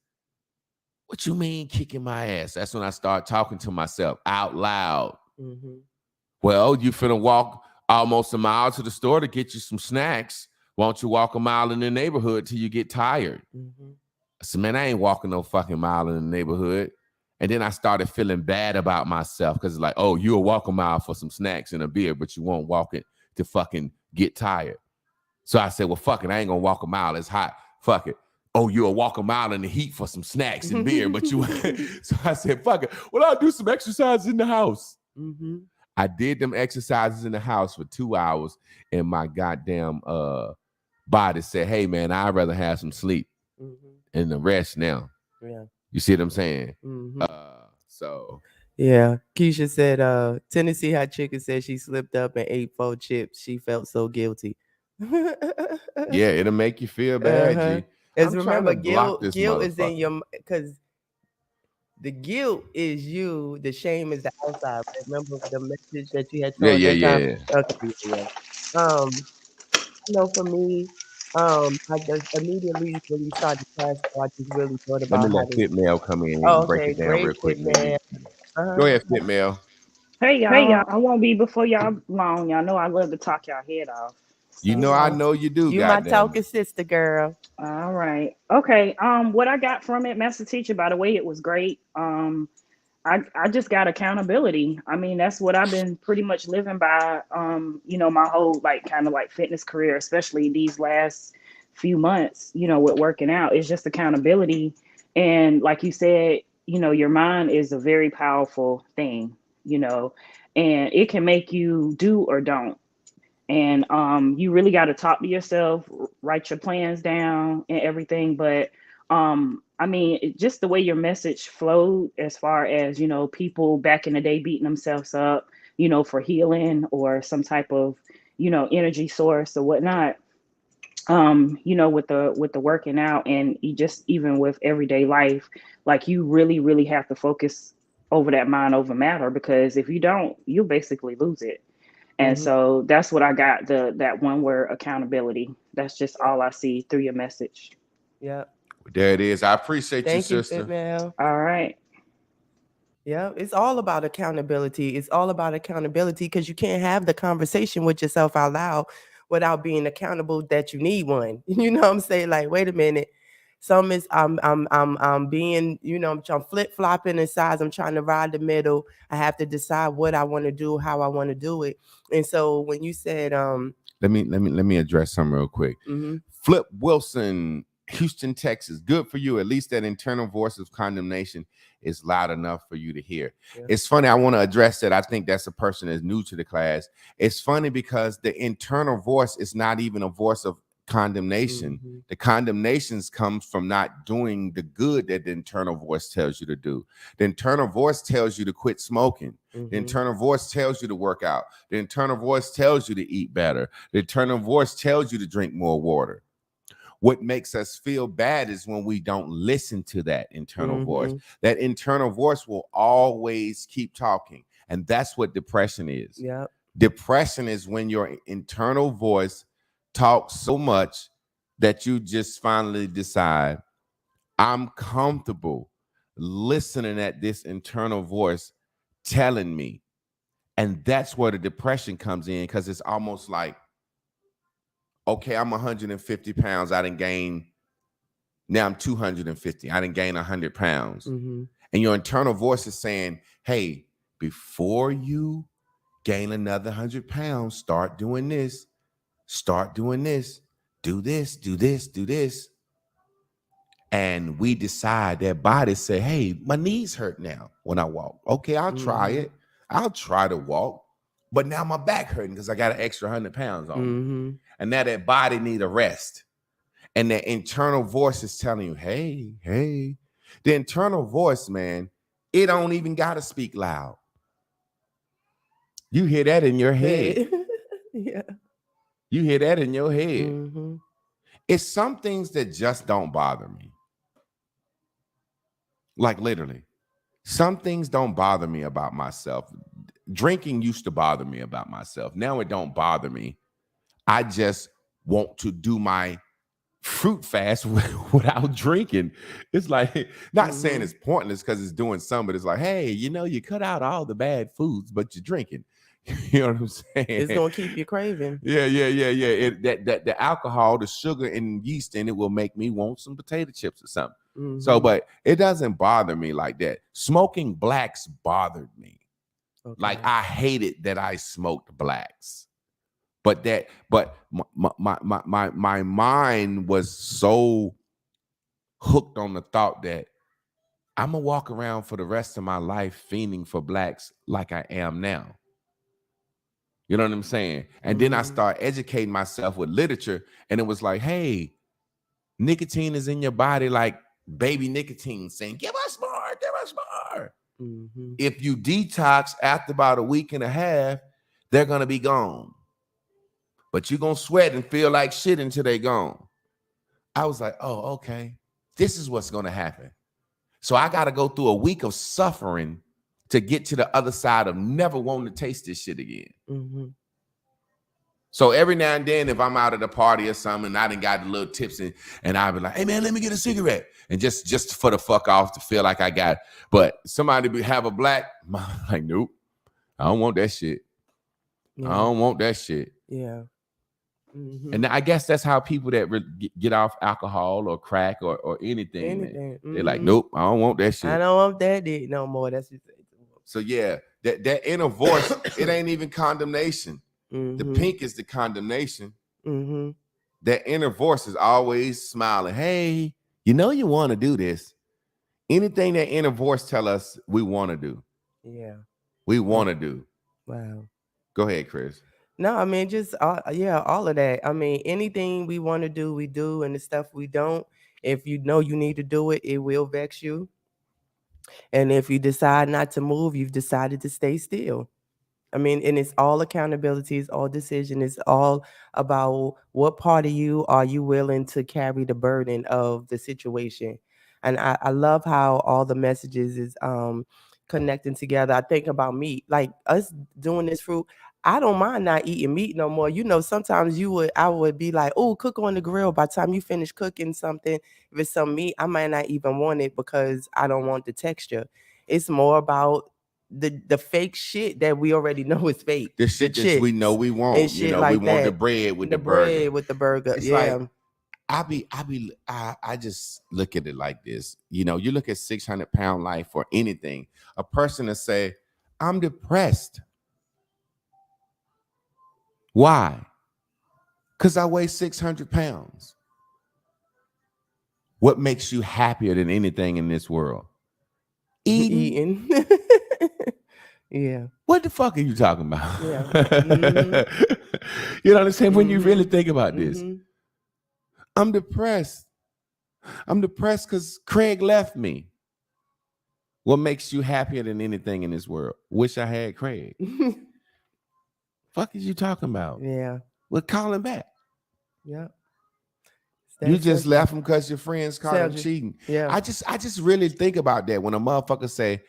What you mean kicking my ass? That's when I start talking to myself out loud. Mm-hmm. Well, you finna walk almost a mile to the store to get you some snacks. Won't you walk a mile in the neighborhood till you get tired? Mm-hmm. I said, man, I ain't walking no fucking mile in the neighborhood. And then I started feeling bad about myself because it's like, oh, you'll walk a mile for some snacks and a beer, but you won't walk it to fucking get tired. So I said, well, fuck it. I ain't gonna walk a mile. It's hot. Fuck it. Oh, you'll walk a mile in the heat for some snacks and beer, but you. So I said, fuck it. Well, I'll do some exercises in the house. Mm-hmm. I did them exercises in the house for 2 hours, and my goddamn body said, hey, man, I'd rather have some sleep and the rest now. Yeah. You see what I'm saying? Mm-hmm. So. Yeah. Keisha said, Tennessee Hot Chicken said she slipped up and ate 4 chips. She felt so guilty. Yeah, it'll make you feel bad, G. As I'm remember, trying to block this guilt is in motherfucker. your, because the guilt is you, the shame is the outside. Remember the message that you had told that time? Okay, yeah. You know, for me, I just immediately when you started class, I just really thought Let about me how let to. Fit Mail come in Oh, and break okay, it down great, real quick. Fit Man. Go ahead, Fit Mail. Hey y'all, I won't be before y'all long. Y'all know I love to talk y'all head off. You know, I know you do. You my goddamn talking it. sister, girl. All right. Okay. What I got from it, Master Teacher, by the way, it was great. I just got accountability. I mean, that's what I've been pretty much living by, you know, my whole like kind of like fitness career, especially these last few months, you know, with working out. It's just accountability. And like you said, you know, your mind is a very powerful thing, you know, and it can make you do or don't. And you really got to talk to yourself, write your plans down and everything. But I mean, just the way your message flowed, as far as, you know, people back in the day beating themselves up, you know, for healing or some type of, you know, energy source or whatnot. You know, with the working out, and you just even with everyday life, like you really, really have to focus over that mind over matter, because if you don't, you'll basically lose it. And so that's what I got, that one word, accountability. That's just all I see through your message. Yep. There it is. I appreciate Thank you, you, sister. Fit Mail. All right. Yeah, it's all about accountability. It's all about accountability, because you can't have the conversation with yourself out loud without being accountable that you need one. You know what I'm saying? Like, wait a minute. Some is I'm being, you know, I'm flip-flopping in size. I'm trying to ride the middle. I have to decide what I want to do, how I want to do it. And so when you said let me address something real quick. Flip Wilson, Houston, Texas. Good for you. At least that internal voice of condemnation is loud enough for you to hear. Yeah. It's funny. I want to address that. I think that's a person that's new to the class. It's funny because the internal voice is not even a voice of condemnation. The condemnations comes from not doing the good that the internal voice tells you to do. The internal voice tells you to quit smoking. The internal voice tells you to work out. The internal voice tells you to eat better. The internal voice tells you to drink more water. What makes us feel bad is when we don't listen to that internal voice. That internal voice will always keep talking. And that's what depression is. Yeah. Depression is when your internal voice talks so much that you just finally decide, I'm comfortable listening at this internal voice telling me. And that's where the depression comes in, because it's almost like, okay, I'm 150 pounds. I didn't gain. Now I'm 250. I didn't gain 100 pounds. And your internal voice is saying, hey, before you gain another 100 pounds, start doing this. Start doing this. Do this, do this, do this. And we decide, that body say, hey, my knees hurt now when I walk. Okay, I'll try it. I'll try to walk. But now my back hurting because I got an extra 100 pounds on me. And now that body need a rest. And that internal voice is telling you, hey, hey. The internal voice, man, it don't even got to speak loud. You hear that in your head. Yeah. You hear that in your head. It's some things that just don't bother me. Like literally. Some things don't bother me about myself. Drinking used to bother me about myself. Now it don't bother me. I just want to do my fruit fast without drinking. It's like, not saying it's pointless because it's doing some, but it's like, hey, you cut out all the bad foods, but you're drinking. You know what I'm saying? It's gonna keep you craving. Yeah. That the alcohol, the sugar and yeast in it will make me want some potato chips or something. So, but it doesn't bother me like that. Smoking blacks bothered me. Okay. Like I hated that I smoked blacks. But my mind was so hooked on the thought that I'm gonna walk around for the rest of my life fiending for blacks like I am now. You know what I'm saying? And then I start educating myself with literature, and it was like, hey, nicotine is in your body like baby nicotine, saying, give us more, give us more. If you detox after about a week and a half, they're gonna be gone. But you're going to sweat and feel like shit until they gone. I was like, oh, okay. This is what's going to happen. So I got to go through a week of suffering to get to the other side of never wanting to taste this shit again. So every now and then, if I'm out at a party or something and I done got the little tips and I'll be like, hey, man, let me get a cigarette. And just for the fuck off to feel like I got it. But somebody have a black, I'm like, nope, I don't want that shit. I don't want that shit. Yeah. And I guess that's how people that get off alcohol or crack or anything. They're like, nope, I don't want that shit. I don't want that dick no more. That's what so yeah, that inner voice, it ain't even condemnation. The pink is the condemnation. That inner voice is always smiling. Hey, you want to do this. Anything that inner voice tell us we want to do. Yeah. We want to do. Wow. Go ahead, Chris. No, I mean, just all of that. I mean, anything we want to do, we do, and the stuff we don't, if you know you need to do it, it will vex you. And if you decide not to move, you've decided to stay still. I mean, and it's all accountability, it's all decision, it's all about what part of you are you willing to carry the burden of the situation. And I love how all the messages is connecting together. I think about meat, like us doing this fruit. I don't mind not eating meat no more. Sometimes I would be like, oh, cook on the grill. By the time you finish cooking something, if it's some meat, I might not even want it because I don't want the texture. It's more about the fake shit that we already know is fake. The shit that we know we want. And shit like we that. Want the bread with the bread burger. with the burger. It's yeah. Like, I just look at it like this. You look at 600-pound life or anything. A person to say, I'm depressed. Why? Because I weigh 600 pounds. What makes you happier than anything in this world? Eating. Yeah. What the fuck are you talking about? Yeah. You know what I'm saying? When you really think about this. I'm depressed. I'm depressed because Craig left me. What makes you happier than anything in this world? Wish I had Craig. Fuck is you talking about? Yeah. Well, call him back. Yeah. You just left him because your friends caught him cheating. Yeah. I just really think about that when a motherfucker say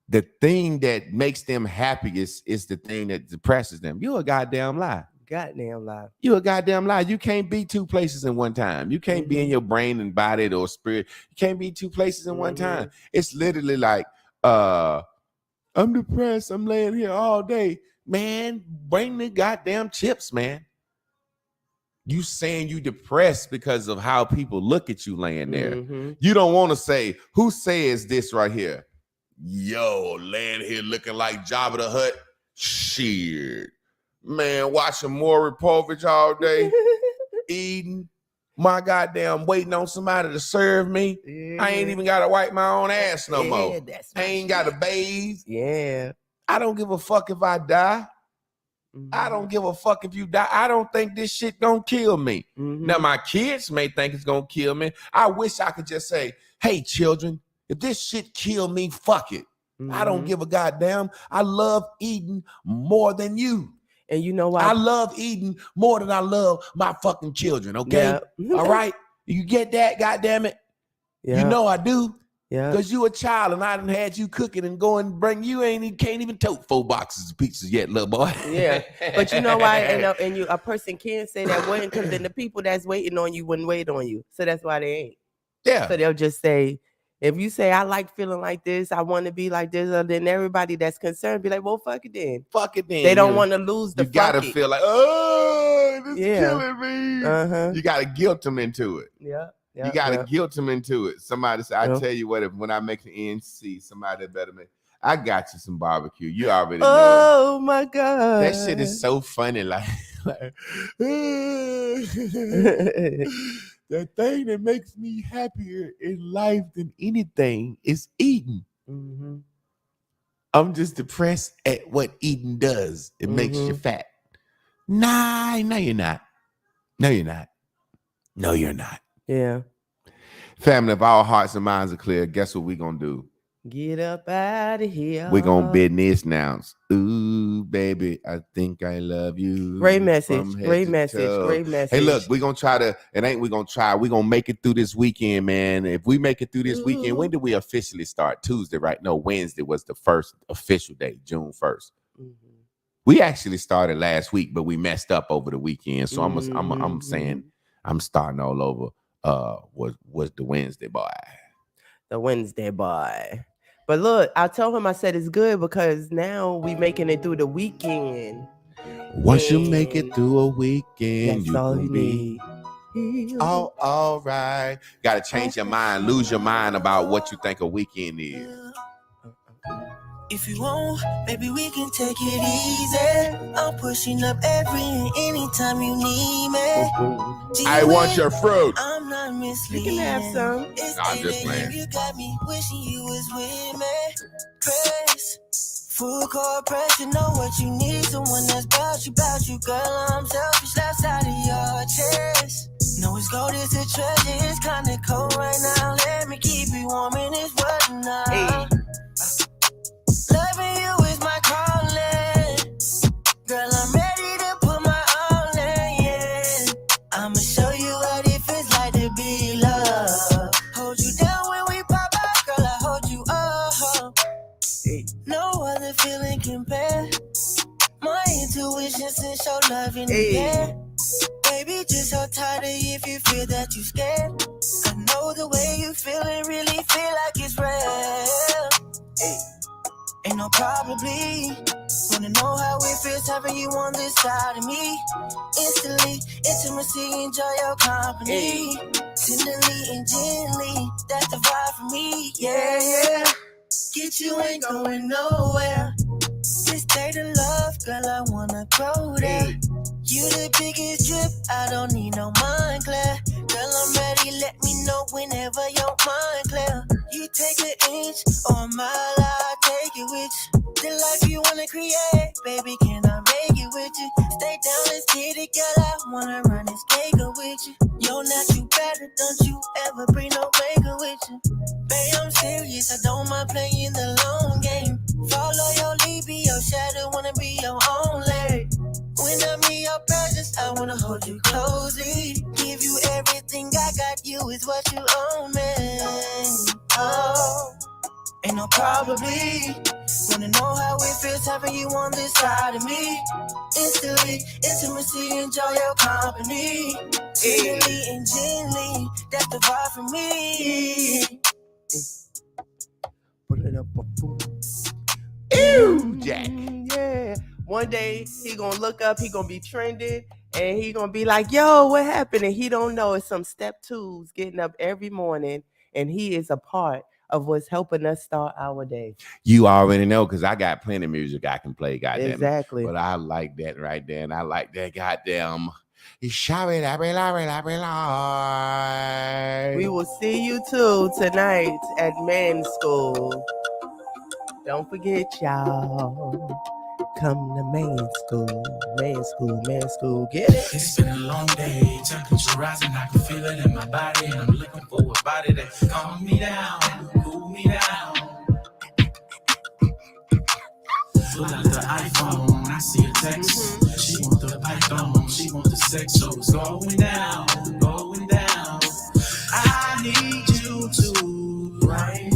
the thing that makes them happiest is the thing that depresses them. You a goddamn lie. Goddamn lie. You a goddamn lie. You can't be two places in one time. You can't be in your brain and body or spirit. You can't be two places in one time. It's literally like, I'm depressed. I'm laying here all day. Man, bring the goddamn chips, man. You saying you depressed because of how people look at you laying there. You don't want to say, who says this right here? Yo, laying here looking like Jabba the Hutt. Shit. Man, watching Maury Povich all day. Eating. My goddamn waiting on somebody to serve me. Yeah. I ain't even got to wipe my own ass no more. I ain't got to bathe. Yeah. I don't give a fuck if I die. I don't give a fuck if you die. I don't think this shit gonna kill me. Now, my kids may think it's gonna kill me. I wish I could just say, hey, children, if this shit kill me, fuck it. I don't give a goddamn. I love eating more than you. And you know why? I love eating more than I love my fucking children, okay? Yeah. All right? You get that, goddamn it? Yeah. You know I do. Yeah. Because you a child and I done had you cooking and going and bring you can't even tote 4 boxes of pizzas yet, little boy. Yeah. But you know why? And a person can't say that waiting because then the people that's waiting on you wouldn't wait on you. So that's why they ain't. Yeah. So they'll just say, if you say, I like feeling like this, I want to be like this, then everybody that's concerned be like, well, fuck it then. Fuck it then. They don't want to lose the You gotta fuck it. feel like, oh, this is Yeah. killing me. Uh-huh. You gotta guilt them into it. Yeah. You gotta guilt them into it. Somebody say, I Yeah. tell you what, when I make the NC, somebody better make. I got you some barbecue. You already know. Oh my God. That shit is so funny. Like the thing that makes me happier in life than anything is eating. Mm-hmm. I'm just depressed at what eating does. It makes you fat. Nah, no, you're not. No, you're not. No, you're not. Yeah. Family, if our hearts and minds are clear, guess what we're going to do? Get up out of here. We're going to business now. Ooh, baby, I think I love you. Great message. from head Great to message. toe. Great message. Hey, look, we're going to try to, it ain't we going to try. We're going to make it through this weekend, man. If we make it through this weekend, when did we officially start? Tuesday, right? No, Wednesday was the first official day, June 1st. Mm-hmm. We actually started last week, but we messed up over the weekend. So I'm saying I'm starting all over. Was the Wednesday boy. The Wednesday boy. But look, I told him, I said it's good because now we making it through the weekend. Once you make it through a weekend, That's you all can you be need. all right. Gotta change your mind, lose your mind about what you think a weekend is. If you want, baby, we can take it easy. I'm pushing up every and anytime you need me. I want your fruit. I'm not You misleading. can have some. It's Nah, I'm just 8 playing. a.m. You got me wishing you was with me. Press, full court press. You know what you need. Someone that's about you, girl. I'm selfish, left side of your chest. No, it's gold, it's a treasure. It's kinda cold right now. Let me keep you warm in this weather now. Hey. Loving you is my calling. Girl, I'm ready to put my all in, yeah. I'ma show you what it feels like to be loved. Hold you down when we pop out, girl, I hold you up. Hey. No other feeling compare. My intuition says show love in the Hey. air. Baby, just hold tighter if you feel that you scared. I know the way you feel it really feel like it's real. Hey. Ain't no probably. Wanna know how it feels having you on this side of me. Instantly, intimacy, enjoy your company. Tenderly and gently, that's the vibe for me. Yeah, yeah. Get you ain't going nowhere. This state of love, girl, I wanna grow there. You the biggest drip, I don't need no mind clear. Girl, I'm ready, let me know whenever your mind clear. You take an inch or a mile, I'll take it with you. The life you wanna create, baby, can I make it with you? Stay down, let's get it, girl, I wanna run this Gaga with you. Yo, not you better, don't you ever bring no Baker with you. Babe, I'm serious, I don't mind playing the long game. Follow your lead, be your shadow, wanna be your own lane. When I'm in your presence, I wanna hold you closely. Give you everything I got, you is what you own, man. Oh, ain't no probably. Wanna know how it feels having you on this side of me. Instantly, intimacy, enjoy your company. Tenderly and gently, that's the vibe for me. Put it up, boom. Ew, Jack. Yeah. One day he gonna look up, he gonna be trending, and he gonna be like, yo, what happened? And he don't know it's some step twos getting up every morning, and he is a part of what's helping us start our day. You already know because I got plenty of music I can play, goddamn. Exactly. But I like that right there, and I like that goddamn. We will see you too tonight at men's school. Don't forget, y'all. Come to men's school. Men's school, men's school. Get it? It's been a long day, temperature rising, I can feel it in my body. And I'm looking for a body that calm me down, cool me down. Pull out the iPhone, I see a text. She want the python, she want the sex, so it's going down, going down. I need you to rain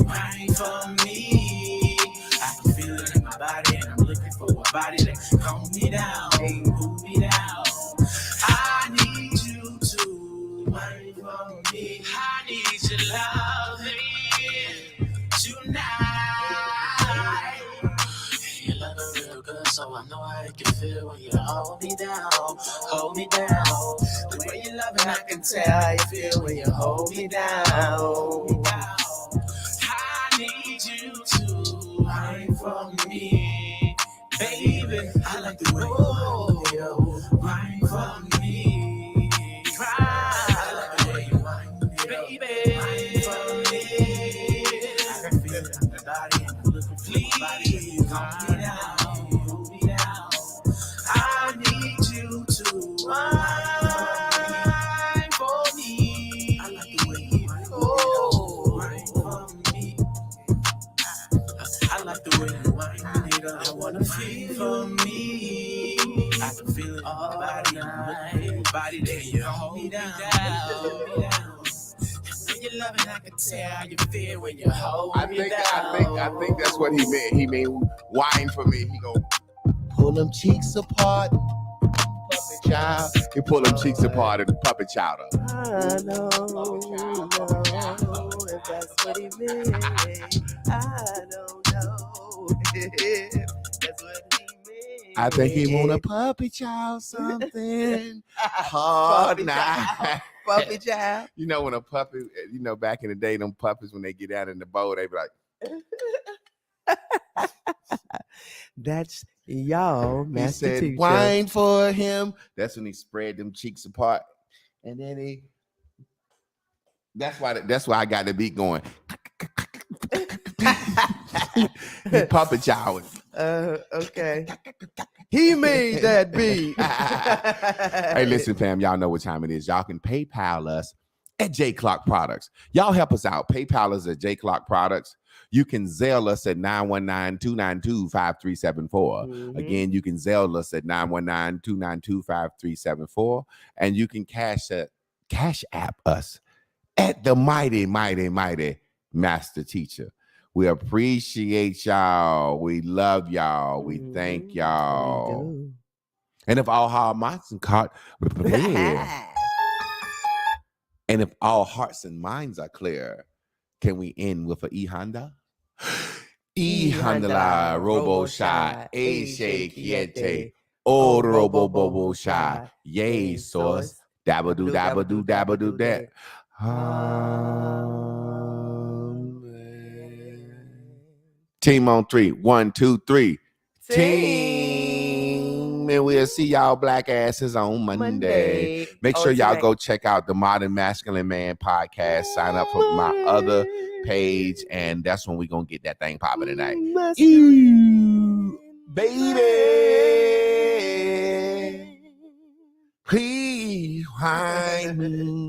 wine for me. I can feel it in my body, and I'm looking for a body that can calm me down, cool me down. I need you to wine for me. I need your loving tonight. You love it real good, so I know how it can feel when you hold me down, hold me down. The way you love it, I can tell how you feel when you hold me down. I need you to wine for me, baby. I like the way you wine for me. I like the way you wine, baby. Wine for me. I can feel it in my body, and I'm looking for my body. Calm me down, cool me down. I need you to wine for me. I like the way you wine for me. I like the way you wine, nigga. I wanna feel for me. I can feel it in my body. I'm looking for my body that you hold me down. When you love it, I can tell how you feel when you hold me down. I think that's what he meant. He mean wine for me. He go pull them cheeks apart, puppet child. He pull them cheeks apart and puppet child up. I don't know if that's what he meant. I don't know if that's what he meant. I think he want a puppy child something hard Puppy now. child. Puppy child. You know when a puppy, you know back in the day, them puppies when they get out in the boat, they be like, That's y'all, he Master said, Teacher. wine for him. That's when he spread them cheeks apart, and then he. That's why I got the beat going. He puppet child. Okay. He made that beat. Hey, listen, fam, y'all know what time it is. Y'all can PayPal us at J Clock Products. Y'all help us out. PayPal us at J Clock Products. You can Zelle us at 919-292-5374. Again, you can Zelle us at 919-292-5374. And you can cash app us at the mighty, mighty, mighty Master Teacher. We appreciate y'all. We love y'all. We thank y'all. We do. And if all hearts and and if all hearts and minds are clear, can we end with a E Honda? E Honda Robo Shot, A Shakiete, O Robo Bobo Shot, Yay Sauce, Dabba do that. Team on 3. 1, 2, 3. Team. And we'll see y'all black asses on Monday. Make sure y'all go check out the Modern Masculine Man podcast. Sign up for my other page, and that's when we're going to get that thing popping tonight. Ew, baby. Please, why me?